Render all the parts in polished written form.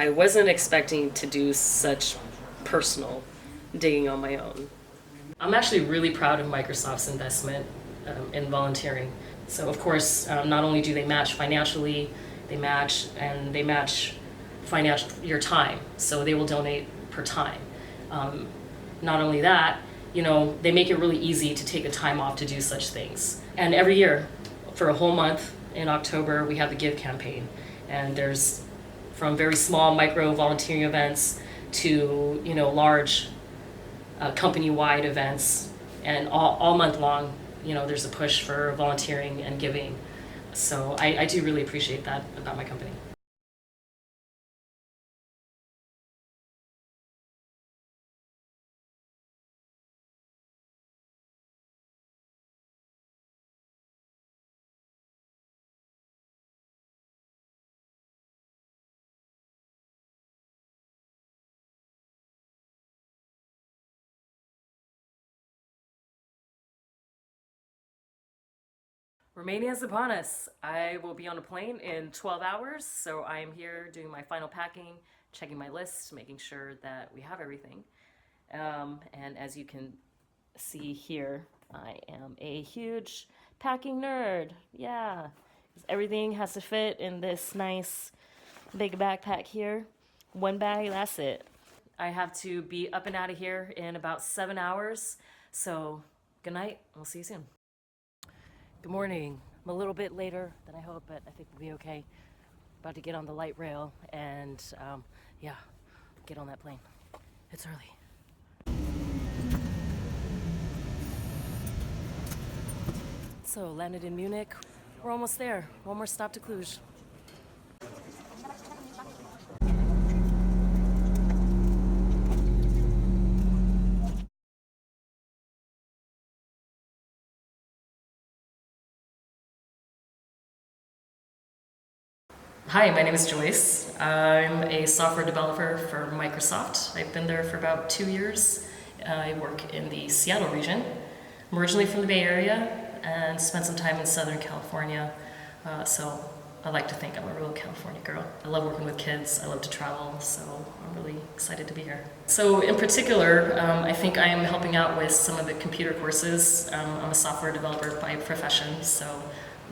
I wasn't expecting to do such personal digging on my own. I'm actually really proud of Microsoft's investment in volunteering. So of course, not only do they match financially, they match your time. So they will donate per time. Not only that, they make it really easy to take the time off to do such things. And every year, for a whole month in October, we have the Give campaign. And there's from very small micro volunteering events to large company-wide events, and all month long, there's a push for volunteering and giving. So I do really appreciate that about my company. Romania is upon us. I will be on a plane in 12 hours, so I am here doing my final packing, checking my list, making sure that we have everything. And as you can see here, I am a huge packing nerd. Yeah, 'cause everything has to fit in this nice big backpack here. One bag, that's it. I have to be up and out of here in about 7 hours. So good night. We'll see you soon. Good morning. I'm a little bit later than I hoped, but I think we'll be okay. About to get on the light rail and yeah, get on that plane. It's early. So landed in Munich. We're almost there. One more stop to Cluj. Hi, my name is Joyce. I'm a software developer for Microsoft. I've been there for about 2 years. I work in the Seattle region. I'm originally from the Bay Area and spent some time in Southern California. So I like to think I'm a real California girl. I love working with kids. I love to travel, so I'm really excited to be here. So in particular, I think I am helping out with some of the computer courses. I'm a software developer by profession, so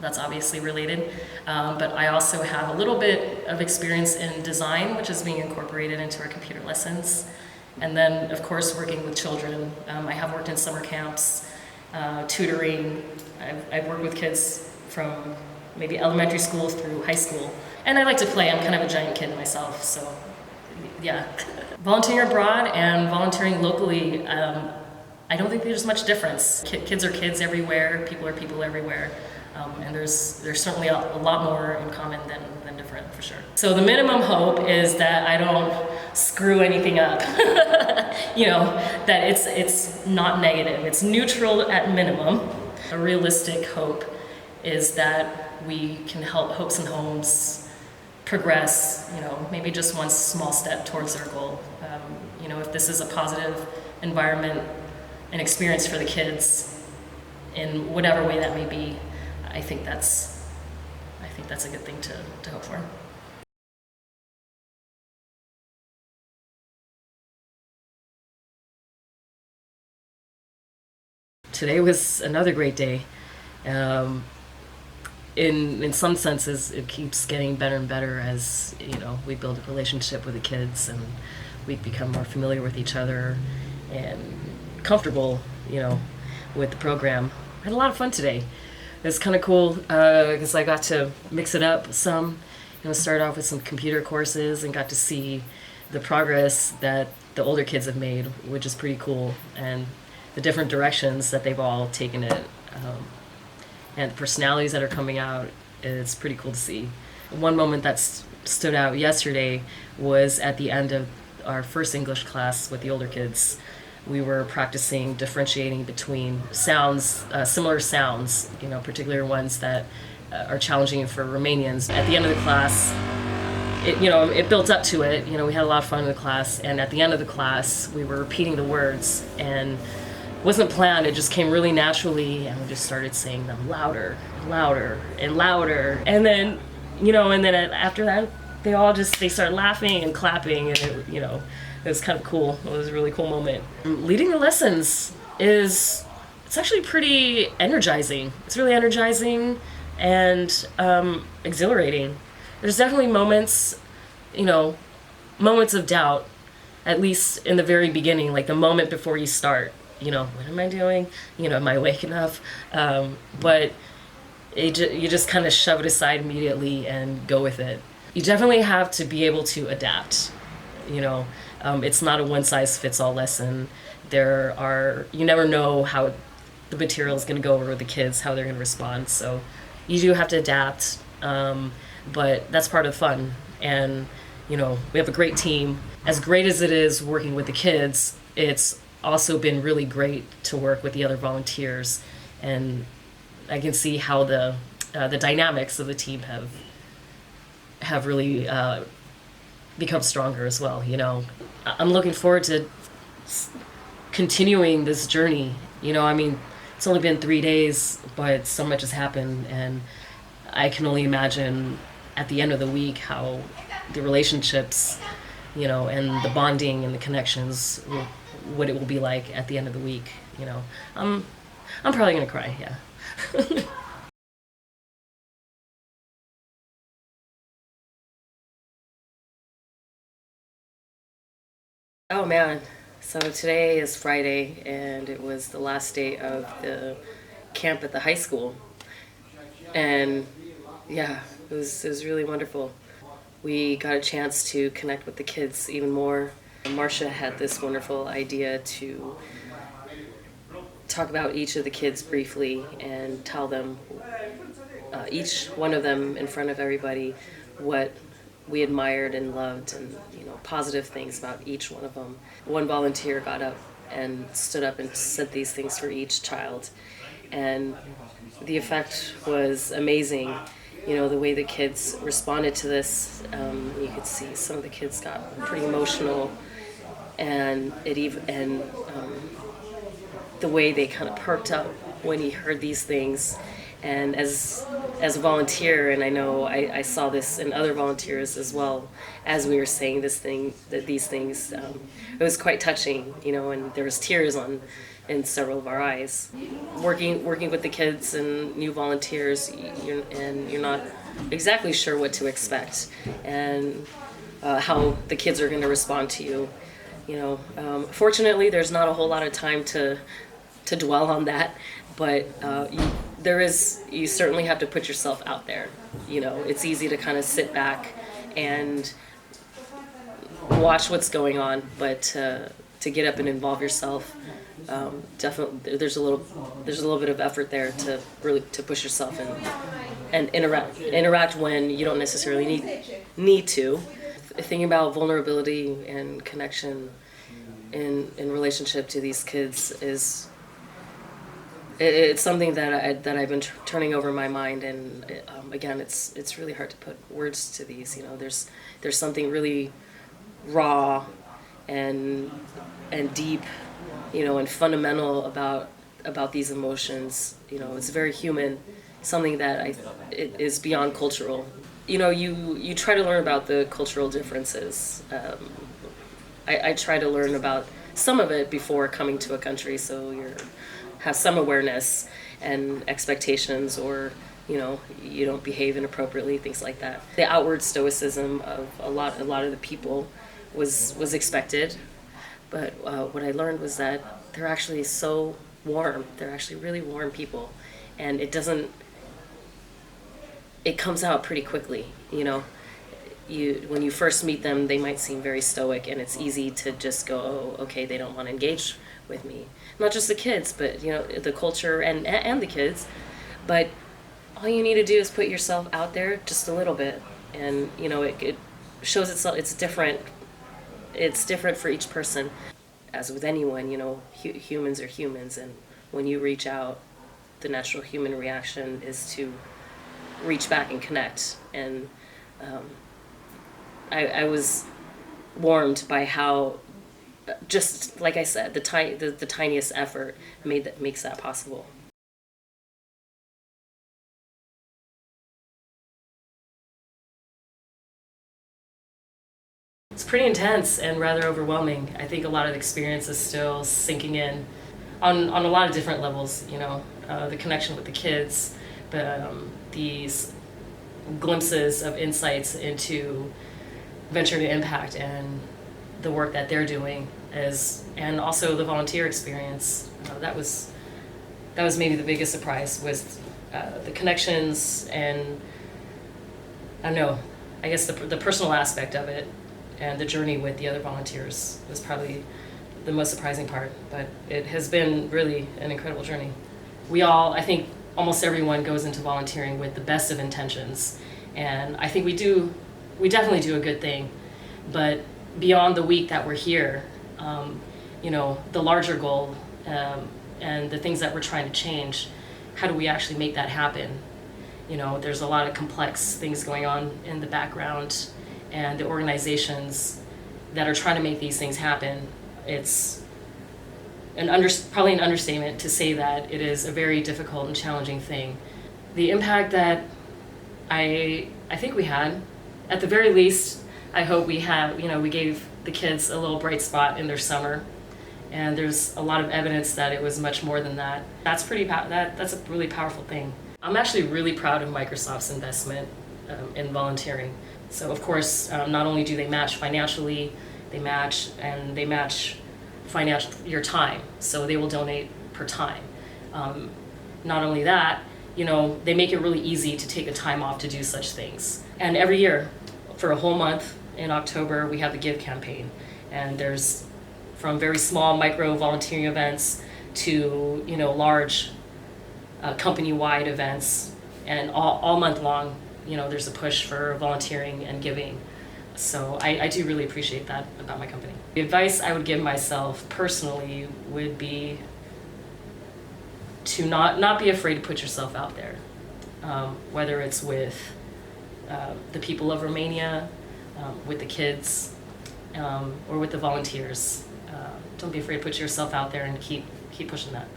that's obviously related. But I also have a little bit of experience in design, which is being incorporated into our computer lessons. And then, of course, working with children. I have worked in summer camps, tutoring. I've worked with kids from maybe elementary school through high school. And I like to play. I'm kind of a giant kid myself, so yeah. Volunteering abroad and volunteering locally, I don't think there's much difference. Kids are kids everywhere, people are people everywhere. And there's certainly a lot more in common than different, for sure. So the minimum hope is that I don't screw anything up. That it's not negative. It's neutral at minimum. A realistic hope is that we can help hopes and homes progress, maybe just one small step towards their goal. If this is a positive environment and experience for the kids in whatever way that may be, I think that's a good thing to hope for. Today was another great day. In some senses, it keeps getting better and better as we build a relationship with the kids and we become more familiar with each other and comfortable, with the program. I had a lot of fun today. It's kind of cool because I got to mix it up some, start off with some computer courses and got to see the progress that the older kids have made, which is pretty cool, and the different directions that they've all taken it, and the personalities that are coming out. It's pretty cool to see. One moment that stood out yesterday was at the end of our first English class with the older kids. We were practicing differentiating between sounds, similar sounds, particular ones that are challenging for Romanians. At the end of the class, it built up to it. We had a lot of fun in the class, and at the end of the class, we were repeating the words, and it wasn't planned. It just came really naturally, and we just started saying them louder, louder, and louder. And then, after that, they start laughing and clapping, and it was kind of cool. It was a really cool moment. Leading the lessons is it's actually pretty energizing. It's really energizing and exhilarating. There's definitely you know, moments of doubt, at least in the very beginning, like the moment before you start. What am I doing? Am I awake enough? But you just kind of shove it aside immediately and go with it. You definitely have to be able to adapt. It's not a one size fits all lesson. You never know how the material is going to go over with the kids, how they're going to respond. So you do have to adapt, but that's part of the fun. And we have a great team. As great as it is working with the kids, it's also been really great to work with the other volunteers, and I can see how the dynamics of the team have really become stronger as well. I'm looking forward to continuing this journey. It's only been 3 days, but so much has happened, and I can only imagine at the end of the week how the relationships, and the bonding and the connections, what it will be like at the end of the week. I'm probably gonna cry. Yeah. Oh man. So today is Friday, and it was the last day of the camp at the high school. And yeah, it was really wonderful. We got a chance to connect with the kids even more. Marcia had this wonderful idea to talk about each of the kids briefly and tell them, each one of them in front of everybody, what we admired and loved, and positive things about each one of them. One volunteer got up and stood up and said these things for each child, and the effect was amazing. The way the kids responded to this, you could see some of the kids got pretty emotional, and the way they kind of perked up when he heard these things. And as a volunteer, and I know I saw this in other volunteers as well, as we were saying these things, it was quite touching, and there was tears in several of our eyes. Working with the kids and new volunteers, you're not exactly sure what to expect, and how the kids are going to respond to you. Fortunately, there's not a whole lot of time to dwell on that, but you certainly have to put yourself out there. It's easy to kind of sit back and watch what's going on, but to get up and involve yourself, definitely there's a little bit of effort there to really to push yourself and interact when you don't necessarily need to. Thinking about vulnerability and connection in relationship to these kids it's something that I've been turning over in my mind, and again, it's really hard to put words to these. There's something really raw and deep, and fundamental about these emotions. It's very human, something that it is beyond cultural. You try to learn about the cultural differences. I try to learn about some of it before coming to a country, so you have some awareness and expectations, or you don't behave inappropriately, things like that. The outward stoicism of a lot of the people was expected, but what I learned was that they're actually so warm. They're actually really warm people, and it comes out pretty quickly. When you first meet them, they might seem very stoic, and it's easy to just go, oh, okay, they don't want to engage with me. Not just the kids, but the culture and the kids. But all you need to do is put yourself out there just a little bit, and it shows itself. It's different. It's different for each person. As with anyone, humans are humans, and when you reach out, the natural human reaction is to reach back and connect. And I was warmed by how, just like I said, the tiniest effort makes that possible. It's pretty intense and rather overwhelming. I think a lot of the experience is still sinking in on a lot of different levels, the connection with the kids, these glimpses of insights into venture to impact and the work that they're doing and also the volunteer experience. That was maybe the biggest surprise was the connections and I don't know, I guess the personal aspect of it and the journey with the other volunteers was probably the most surprising part, but it has been really an incredible journey. I think almost everyone goes into volunteering with the best of intentions, and I think we definitely do a good thing, but beyond the week that we're here, the larger goal and the things that we're trying to change, how do we actually make that happen? There's a lot of complex things going on in the background, and the organizations that are trying to make these things happen, it's probably an understatement to say that it is a very difficult and challenging thing. The impact that I think we had, at the very least, I hope we gave the kids a little bright spot in their summer, and there's a lot of evidence that it was much more than that. That's a really powerful thing. I'm actually really proud of Microsoft's investment in volunteering. So of course, not only do they match financially, they match your time. So they will donate per time. Not only that, they make it really easy to take a time off to do such things. And every year, for a whole month in October, we have the Give campaign. And there's from very small micro volunteering events to large company-wide events, and all month long, there's a push for volunteering and giving. So I do really appreciate that about my company. The advice I would give myself personally would be to not be afraid to put yourself out there, whether it's with the people of Romania, with the kids, or with the volunteers. Don't be afraid to put yourself out there and keep pushing that.